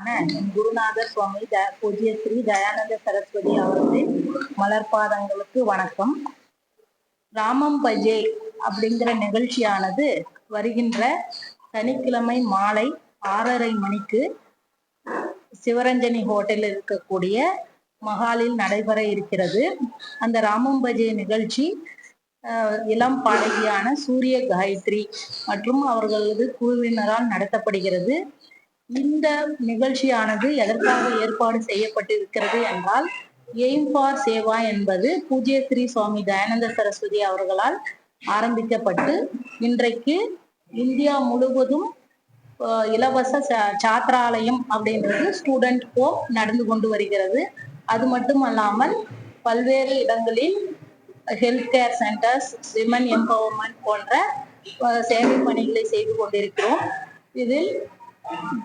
குருநாதர் சுவாமி பூஜ்ய ஸ்ரீ தயானந்த சரஸ்வதி அவர்களின் மலர்பாதங்களுக்கு வணக்கம். ராமம் பஜே அப்படிங்கிற நிகழ்ச்சியானது வருகின்ற சனிக்கிழமை மாலை 6:30 மணிக்கு சிவரஞ்சனி ஹோட்டலில் இருக்கக்கூடிய மஹாலில் நடைபெற இருக்கிறது. அந்த ராமம் பஜே நிகழ்ச்சி இளம் பாடகியான சூரிய காயத்ரி மற்றும் அவர்களது குழுவினரால் நடத்தப்படுகிறது. இந்த நிகழ்ச்சியானது எதற்காக ஏற்பாடு செய்யப்பட்டிருக்கிறது என்றால், எய்ம் ஃபார் சேவா என்பது பூஜ்ய ஸ்ரீ சுவாமி தயானந்த சரஸ்வதி அவர்களால் ஆரம்பிக்கப்பட்டு இன்றைக்கு இந்தியா முழுவதும் இலவச சாத்திராலயம் அப்படின்றது ஸ்டூடெண்ட் ஹோம் நடந்து கொண்டு வருகிறது. அது மட்டும் அல்லாமல் பல்வேறு இடங்களில் health care centres, women empowerment போன்ற சேவை பணிகளை செய்து கொண்டிருக்கிறோம். இதில்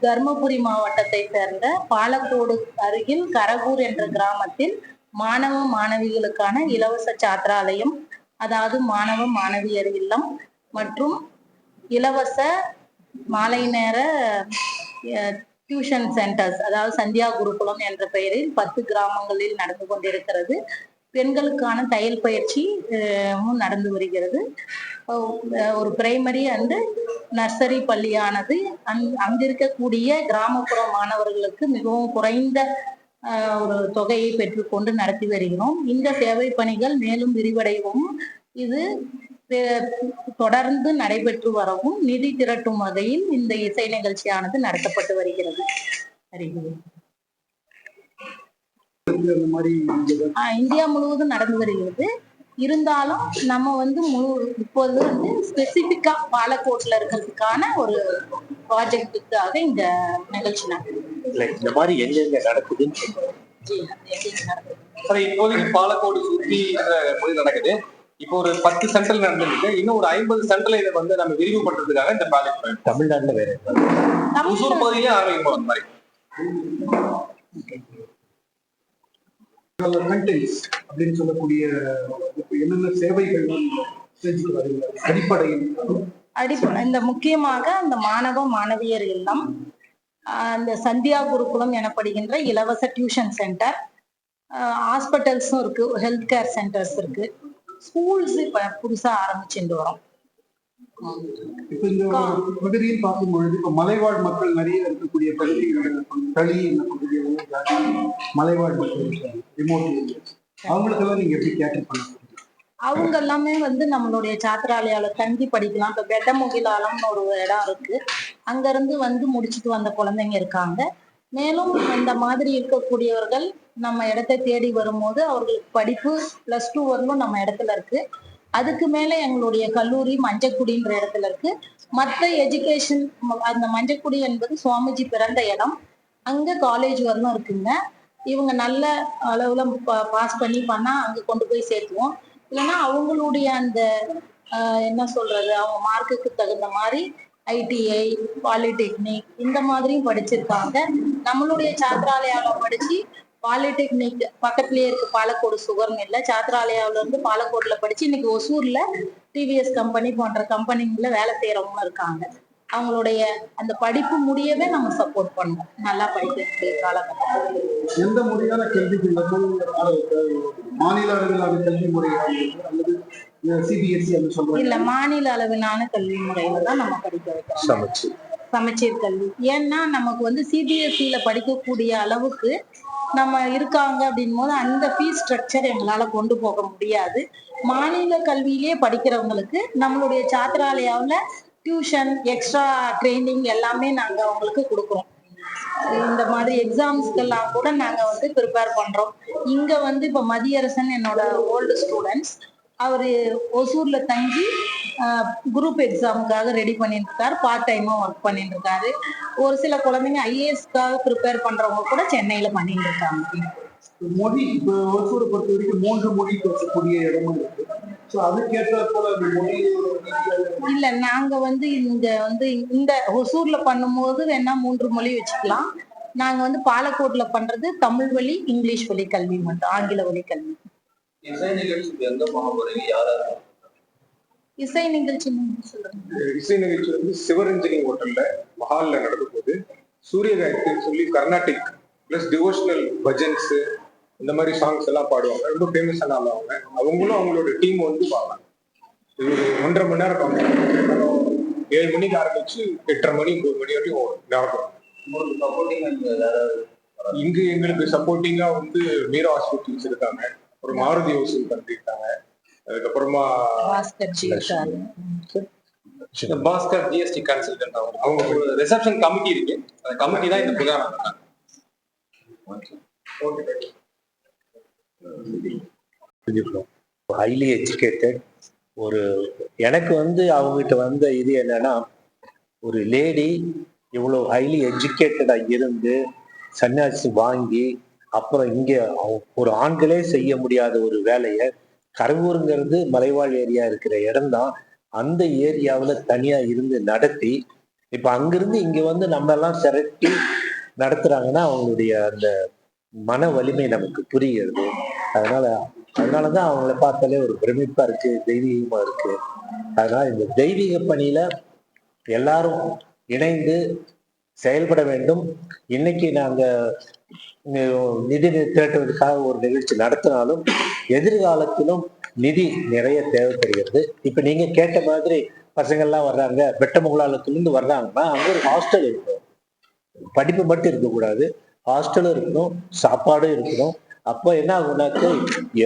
தர்மபுரி மாவட்டத்தை சேர்ந்த பாலக்கோடு அருகில் கரகூர் என்ற கிராமத்தில் மாணவ மாணவிகளுக்கான இலவச சாத்திராலயம், அதாவது மாணவ மாணவியர் இல்லம் மற்றும் இலவச மாலை நேர டியூஷன் சென்டர்ஸ், அதாவது சந்தியா குருகுலம் என்ற பெயரில் 10 கிராமங்களில் நடந்து கொண்டிருக்கிறது. பெண்களுக்கான தையல் பயிற்சி நடந்து வருகிறது. ஒரு பிரைமரி அண்ட் நர்சரி பள்ளியானது அங்கிருக்கக்கூடிய கிராமப்புற மாணவர்களுக்கு மிகவும் குறைந்த ஒரு தொகையை பெற்றுக்கொண்டு நடத்தி வருகிறோம். இந்த சேவை பணிகள் மேலும் விரிவடையவும் இது தொடர்ந்து நடைபெற்று வரவும் நிதி திரட்டும் வகையில் இந்த இசை நிகழ்ச்சியானது நடத்தப்பட்டு வருகிறது. இந்தியா முழுவதும் நடந்து வருகிறது. இருந்தாலும் நம்ம இப்போது ஸ்பெசிபிக்கா பாலக்கோட்ல இருக்கிறதுக்கான ஒரு ப்ராஜெக்டுக்காக இந்த நிகழ்ச்சி இந்த மாதிரி எங்க நடக்குதுன்னு இப்போதைக்கு பாலக்கோடு சுற்றி நடக்குது. இப்போ ஒரு 10 சென்டர்ல நடந்துருக்கு. இன்னும் ஒரு 50 சென்டர்ல இதை நம்ம விரிவுபடுறதுக்காக இந்த ப்ராஜெக்ட் தமிழ்நாட்டுல வேற ஒசூர் பகுதியிலே ஆரம்பிக்கும் அந்த மாதிரி அப்படின்னு சொல்லக்கூடிய என்னென்ன சேவைகள் அடிப்படையில் இந்த முக்கியமாக அந்த மாணவ மாணவியர் இல்லம், அந்த சந்தியா குருகுலம் எனப்படுகின்ற இலவச டியூஷன் சென்டர், ஹாஸ்பிட்டல்ஸும் இருக்கு, ஹெல்த் கேர் சென்டர்ஸ் இருக்கு, ஸ்கூல்ஸ் இப்ப புதுசா ஆரம்பிச்சுட்டு வரோம். இப்ப இந்த பகுதியில் பார்க்கும் பொழுது இப்ப மலைவாழ் மக்கள் நிறைய இருக்கக்கூடிய பகுதிகள், களி மலைவாழ் மக்கள் ரிமோட் அவங்களுக்கெல்லாம் நீங்க எப்படி கேட்டர் பண்ண? அவங்க எல்லாமே நம்மளுடைய சாத்திராலயால தங்கி படிக்கலாம். இப்ப பெட்டமுகிலாலம்னு ஒரு இடம் இருக்கு, அங்க இருந்து முடிச்சுட்டு வந்த குழந்தைங்க இருக்காங்க. மேலும் இந்த மாதிரி இருக்கக்கூடியவர்கள் நம்ம இடத்தை தேடி வரும்போது அவர்களுக்கு படிப்பு +2 வரலும் நம்ம இடத்துல இருக்கு. அதுக்கு மேல எங்களுடைய கல்லூரி மஞ்சக்குடின்ற இடத்துல இருக்கு. மற்ற எஜுகேஷன், அந்த மஞ்சக்குடி என்பது சுவாமிஜி பிறந்த இடம், அங்க காலேஜ் வரலும் இருக்குங்க. இவங்க நல்ல அளவுல பாஸ் பண்ணா அங்க கொண்டு போய் சேர்த்துவோம். இல்லைன்னா அவங்களுடைய அந்த என்ன சொல்றது, அவங்க மார்க்குக்கு தகுந்த மாதிரி ITI, பாலிடெக்னிக் இந்த மாதிரியும் படிச்சிருக்காங்க. நம்மளுடைய சாத்திராலயாவில் படிச்சு பாலிடெக்னிக் பக்கத்திலேயே இருக்கு, பாலக்கோடு சுகர் மில்ல. சாத்திராலயாவில இருந்து பாலக்கோடுல படிச்சு இன்னைக்கு ஒசூர்ல TVS கம்பெனி போன்ற கம்பெனில வேலை செய்யறவங்க இருக்காங்க. அவங்களுடைய அந்த படிப்பு முடியவே நம்ம சப்போர்ட் பண்ணுவோம், நல்லா படிக்கக்கூடிய காலகட்டத்தில். எந்த முறையான கல்விக்கு மாநில அளவிலான கல்வி முறையாக அல்லது CBSE இல்ல, மாநில அளவிலான கல்வி முறையில தான் நம்ம படிக்க வைக்கிறோம், சமச்சீர் கல்வி. ஏன்னா நமக்கு CBSE படிக்கக்கூடிய அளவுக்கு நம்ம இருக்காங்க அப்படின் போது அந்த ஃபீஸ் ஸ்ட்ரக்சர் எங்களால கொண்டு போக முடியாது. மாநில கல்வியிலேயே படிக்கிறவங்களுக்கு நம்மளுடைய சாத்திராலயாவில் டியூஷன், எக்ஸ்ட்ரா ட்ரைனிங் எல்லாமே நாங்க அவங்களுக்கு கொடுக்குறோம். இந்த மாதிரி எக்ஸாம்ஸ்க்கெல்லாம் கூட நாங்க ப்ரிப்பேர் பண்றோம். இங்க இப்ப மதியரசன் என்னோட ஓல்டு ஸ்டூடெண்ட்ஸ், அவரு ஒசூர்ல தங்கி குரூப் எக்ஸாமுக்காக ரெடி பண்ணிட்டு இருக்காரு, பார்ட் டைமா ஒர்க் பண்ணிட்டு இருக்காரு. ஒரு சில குழந்தைங்க IASக்காக ப்ரிப்பேர் பண்றவங்க கூட சென்னையில பண்ணிட்டு இருக்காங்க. மொழி இப்போ ஒசூரை பொறுத்த வரைக்கும் 3 மொழி பேசக்கூடிய இடமும் இருக்கு. இல்ல, நாங்க இங்க இந்த ஒசூர்ல பண்ணும்போது வேணா 3 மொழி வச்சுக்கலாம். நாங்க பாலக்கோட்ல பண்றது தமிழ் வழி, இங்கிலீஷ் வழி கல்வி மட்டும், ஆங்கில வழி கல்வி. இசை நிகழ்ச்சி இசை நிகழ்ச்சி சிவரஞ்சனி ஹோட்டல்ல மஹால்ல நடக்கும் போது சூரிய காயத்ரின்னு சொல்லி கர்நாடிக் பிளஸ் டிவோஷனல் பஜன்ஸ் இந்த மாதிரி சாங்ஸ் எல்லாம் பாடுவாங்க. ரொம்ப ஃபேமஸான ஆள் அவங்க. அவங்களும் அவங்களோட டீம் வந்து பாடுவாங்க. இது ஒரு 1.5 மணி நேரம் பார்க்கணும். 7 மணிக்கு ஆரம்பிச்சு 8:30 மணி 9 மணி வரையும் நடக்கும். இங்கு எங்களுக்கு சப்போர்ட்டிங்கா வந்து மீரா ஹாஸ்பிட்டல்ஸ் இருக்காங்க, அப்புறம் மாருதி ஹவுசிங் பண்ணிருக்காங்க, அதுக்கப்புறமா பாஸ்கர் ஜிஎஸ்டி கன்சல்டன்ட் அவங்க ஒரு ரிசப்ஷன் கமிட்டி இருக்கு. அந்த கமிட்டி தான் இந்த ப்ரோக்ராம் நடத்துறாங்க. ஹைலி எஜுகேட்டட் ஒரு எனக்கு வந்து அவங்ககிட்ட வந்த இது என்னன்னா, ஒரு லேடி இவ்வளோ ஹைலி எஜுகேட்டடா இருந்து சன்னியாசி வாங்கி அப்புறம் இங்க ஒரு ஆண்களே செய்ய முடியாத ஒரு வேலையை, கரவூருங்கிறது மலைவாழ் ஏரியா இருக்கிற இடம் தான், அந்த ஏரியாவில் தனியா இருந்து நடத்தி இப்ப அங்கிருந்து இங்க வந்து நம்ம எல்லாம் திரட்டி நடத்துறாங்கன்னா அவங்களுடைய அந்த மன வலிமை நமக்கு புரியுது. அதனாலதான் அவங்கள பார்த்தாலே ஒரு பிரமிப்பா இருக்கு, தெய்வீகமா இருக்கு. அதனால இந்த தெய்வீக பணியில எல்லாரும் இணைந்து செயல்பட வேண்டும். இன்னைக்கு நாங்க நிதி திரட்டுவதற்காக ஒரு நிகழ்ச்சி நடத்தினாலும் எதிர்காலத்திலும் நிதி நிறைய தேவைப்படுகிறது. இப்ப நீங்க கேட்ட மாதிரி பசங்கள்லாம் வர்றாங்க, வெட்டமுகலாலத்திலிருந்து வர்றாங்கன்னா அங்க ஒரு ஹாஸ்டல் இருக்கும். படிப்பு மட்டும் இருக்கக்கூடாது, ஹாஸ்டலும் இருக்கணும், சாப்பாடும் இருக்கணும். அப்போ என்ன ஆகுனாக்க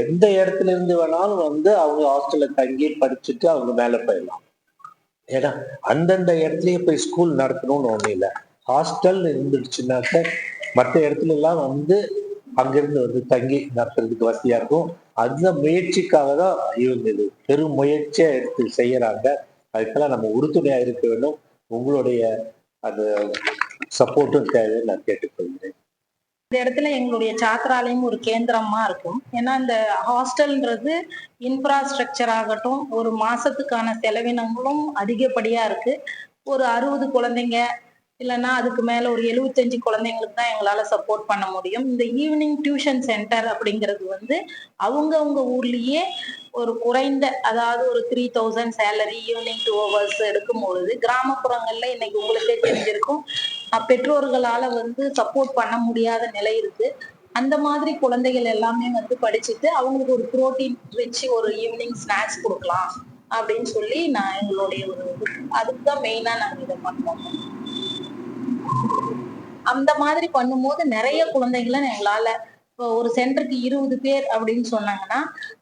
எந்த இடத்துல இருந்து வேணாலும் வந்து அவங்க ஹாஸ்டல்ல தங்கி படிச்சுட்டு அவங்க மேல போயிடலாம். ஏன்னா அந்தந்த இடத்துலயே போய் ஸ்கூல் நடத்தணும்னு ஒண்ணும் இல்லை. ஹாஸ்டல் இருந்துடுச்சுனாக்க மற்ற இடத்துல எல்லாம் வந்து அங்கிருந்து வந்து தங்கி நடத்துறதுக்கு வசதியா இருக்கும். அந்த முயற்சிக்காக தான் இவங்க இது பெரும் முயற்சியா எடுத்து செய்யறாங்க. அதுக்கெல்லாம் நம்ம உறுதுணையா இருக்க வேண்டும். உங்களுடைய அந்த சப்போர்ட்டும் தேவைன்னு நான் கேட்டுக்கொள்கிறேன். இந்த இடத்துல எங்களுடைய சாத்திராலயம் ஒரு கேந்திரமா இருக்கும். ஏன்னா இந்த ஹாஸ்டல்ன்றது இன்ஃப்ராஸ்ட்ரக்சர் ஆகட்டும், ஒரு மாசத்துக்கான செலவினங்களும் அதிகப்படியா இருக்கு. ஒரு 60 குழந்தைங்க இல்லைன்னா அதுக்கு மேல ஒரு 75 குழந்தைங்களுக்கு தான் எங்களால சப்போர்ட் பண்ண முடியும். இந்த ஈவினிங் டியூஷன் சென்டர் அப்படிங்கிறது வந்து அவங்கவுங்க ஊர்லயே ஒரு குறைந்த, அதாவது ஒரு 3000 சேலரி ஈவினிங் 2 hours எடுக்கும் பொழுது, கிராமப்புறங்கள்ல இன்னைக்கு உங்களுக்கே தெரிஞ்சிருக்கும், பெற்றோர்களால வந்து சப்போர்ட் பண்ண முடியாத நிலை இருக்கு. அந்த மாதிரி குழந்தைகள் எல்லாமே வந்து படிச்சுட்டு அவங்களுக்கு ஒரு புரோட்டீன் ரிச் ஒரு ஈவினிங் ஸ்நாக்ஸ் கொடுக்கலாம் அப்படின்னு சொல்லி நான் எங்களுடைய ஒரு அதுக்குதான் மெயினா நாங்க இதை பண்றோம். அந்த மாதிரி பண்ணும்போது நிறைய குழந்தைகளை எங்களால, இப்போ ஒரு சென்டருக்கு 20 பேர் அப்படின்னு சொன்னாங்கன்னா,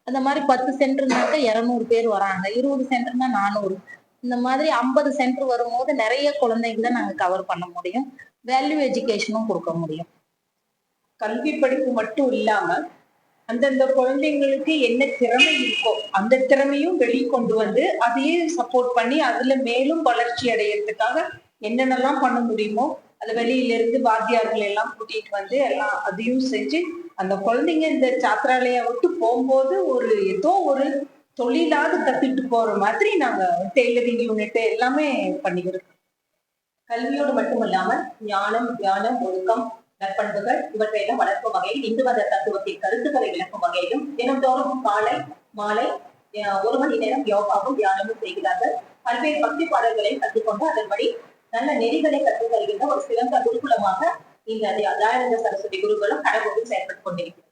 அந்த மாதிரி 10 சென்டர்னாக்க 200 பேர் வராங்க, 20 சென்டர்னா 400, இந்த மாதிரி 50 சென்டர் வரும்போது நிறைய குழந்தைகளை நாங்க கவர் பண்ண முடியும். வேல்யூ எஜுகேஷனும் கொடுக்க முடியும். கல்வி படிப்பு மட்டும் இல்லாம அந்தந்த குழந்தைங்களுக்கு என்ன திறமை இருக்கோ அந்த திறமையும் வெளிக்கொண்டு வந்து அதையே சப்போர்ட் பண்ணி அதுல மேலும் வளர்ச்சி அடையறதுக்காக என்னென்னலாம் பண்ண முடியுமோ அது வெளியில இருந்து வாத்தியார்கள் எல்லாம் கூட்டிட்டு வந்து எல்லாம் அதையும் செஞ்சு அந்த குழந்தைங்க இந்த சாத்திராலயா விட்டு போகும்போது ஒரு ஏதோ ஒரு தொழிலாவது கத்துட்டு போற மாதிரி நாங்க டெய்லரிங் யூனிட் எல்லாமே பண்ணிக்கிறோம். கல்வியோடு மட்டுமல்லாமல் ஞானம், தியானம், ஒழுக்கம், நற்பண்புகள் இவற்றையெல்லாம் வளர்க்கும் வகையில் இந்து மத தத்துவத்தின் கருத்துக்களை விளக்கும் வகையிலும் தினந்தோறும் காலை மாலை 1 மணி நேரம் யோகாவும் தியானமும் செய்கிறார்கள். பல்வேறு பக்தி பாடல்களை கற்றுக்கொண்டு அதன்படி நல்ல நெறிகளை கற்றுத் தருகின்ற ஒரு சிறந்த குருகுலமாக இந்த தயானந்த சரஸ்வதி குருகுலம் கடவுள் செயல்பட்டுக் கொண்டிருக்கிறது.